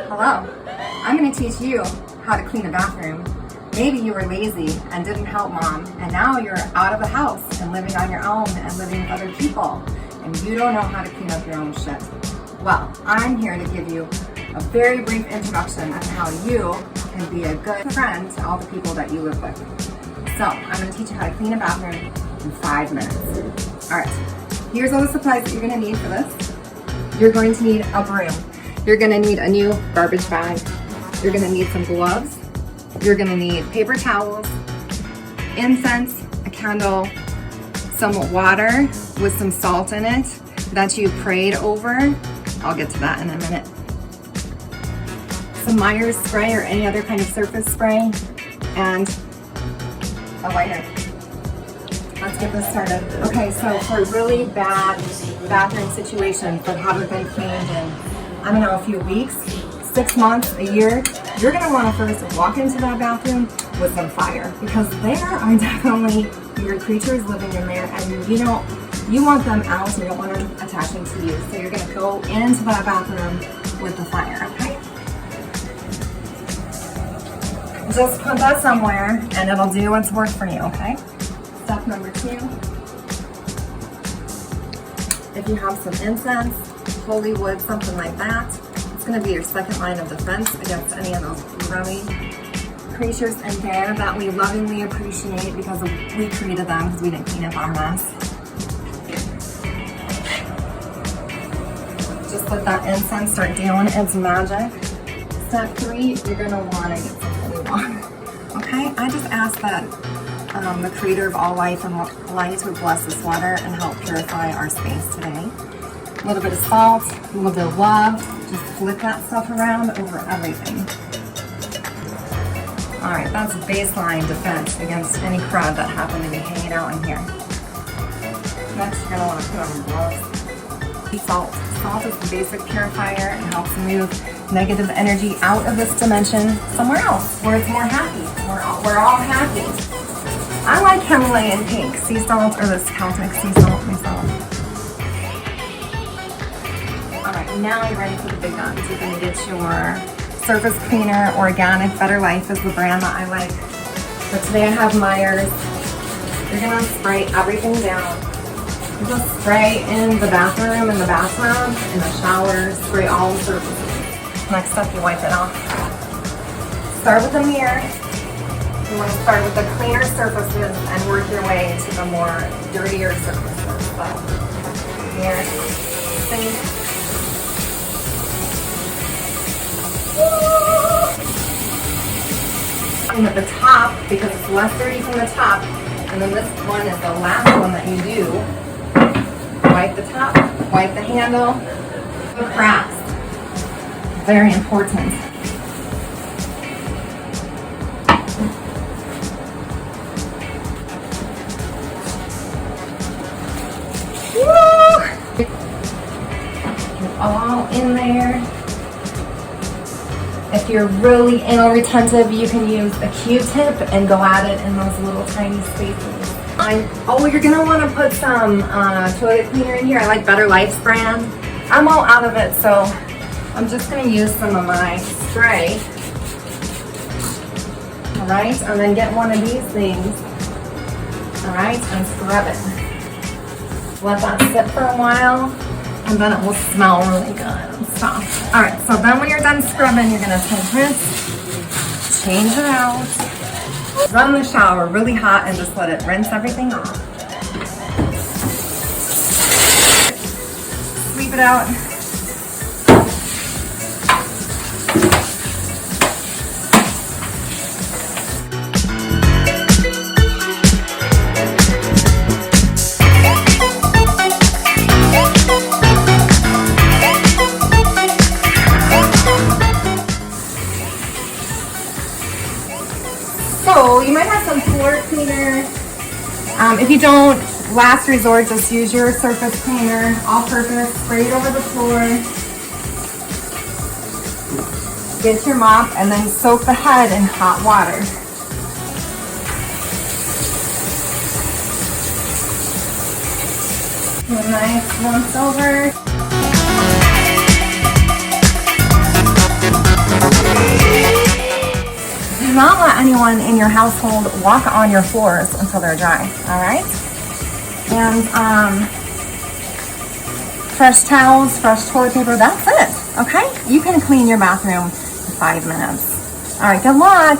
Hello, I'm going to teach you how to clean a bathroom. Maybe you were lazy and didn't help mom, and now you're out of the house and living on your own and living with other people, and you don't know how to clean up your own shit. Well, I'm here to give you a very brief introduction on how you can be a good friend to all the people that you live with. So, I'm going to teach you how to clean a bathroom in 5 minutes. Alright, here's all the supplies that you're going to need for this. You're going to need a broom. You're going to need a new garbage bag. You're going to need some gloves. You're going to need paper towels, incense, a candle, some water with some salt in it that you prayed over. I'll get to that in a minute. Some Myers spray or any other kind of surface spray, and a lighter. Let's get this started. Okay, so for really bad bathroom situations that haven't been cleaned in, I don't know, a few weeks, 6 months, a year, you're gonna wanna first walk into that bathroom with some fire, because there are definitely weird creatures living in there, and you want them out, you don't want them attaching to you. So you're gonna go into that bathroom with the fire, okay? Just put that somewhere and it'll do its work for you, okay? Step number 2. If you have some incense, holy wood, something like that, it's going to be your second line of defense against any of those grubby creatures in there that we lovingly appreciate because we created them because we didn't clean up our mess. Just let that incense start doing its magic. Step 3, you're going to want to get some holy water. Okay, I just ask that the creator of all life and light would bless this water and help purify our space today. A little bit of salt, a little bit of love, just flip that stuff around over everything. Alright, that's baseline defense against any crud that happen to be hanging out in here. Next, you're going to want to put on your gloves. Salt. Salt is the basic purifier and helps move negative energy out of this dimension somewhere else where it's more happy. We're all happy. I like Himalayan pink sea salt or this Celtic sea salt myself. Alright, now you're ready for the big guns. You're going to get your surface cleaner. Organic Better Life is the brand that I like. But today I have Myers. You're going to spray everything down. Just spray in the bathroom, in the bathtub, in the shower, spray all the surfaces. Next up, you wipe it off. Start with the mirror. You want to start with the cleaner surfaces and work your way to the more dirtier surfaces. So, mirror, sink. And at the top, because it's less dirty from the top, and then this one is the last one that you do. Wipe the top, wipe the handle, the cracks. Very important. Woo! Get all in there. If you're really anal retentive, you can use a Q-tip and go at it in those little tiny spaces. You're gonna want to put some toilet cleaner in here. I like Better Life's brand. I'm all out of it, so I'm just gonna use some of my spray. All right, and then get one of these things. All right, and scrub it. Let that sit for a while, and then it will smell really good and stuff. All right, so then when you're done scrubbing, you're gonna take this, change it out. Run the shower really hot and just let it rinse everything off. Sweep it out. So you might have some floor cleaner. If you don't, last resort, just use your surface cleaner, all-purpose, spray it over the floor. Get your mop and then soak the head in hot water. A nice once over. not let anyone in your household walk on your floors until they're dry, all right? And fresh towels, fresh toilet paper, that's it, okay? You can clean your bathroom in 5 minutes. All right, good luck.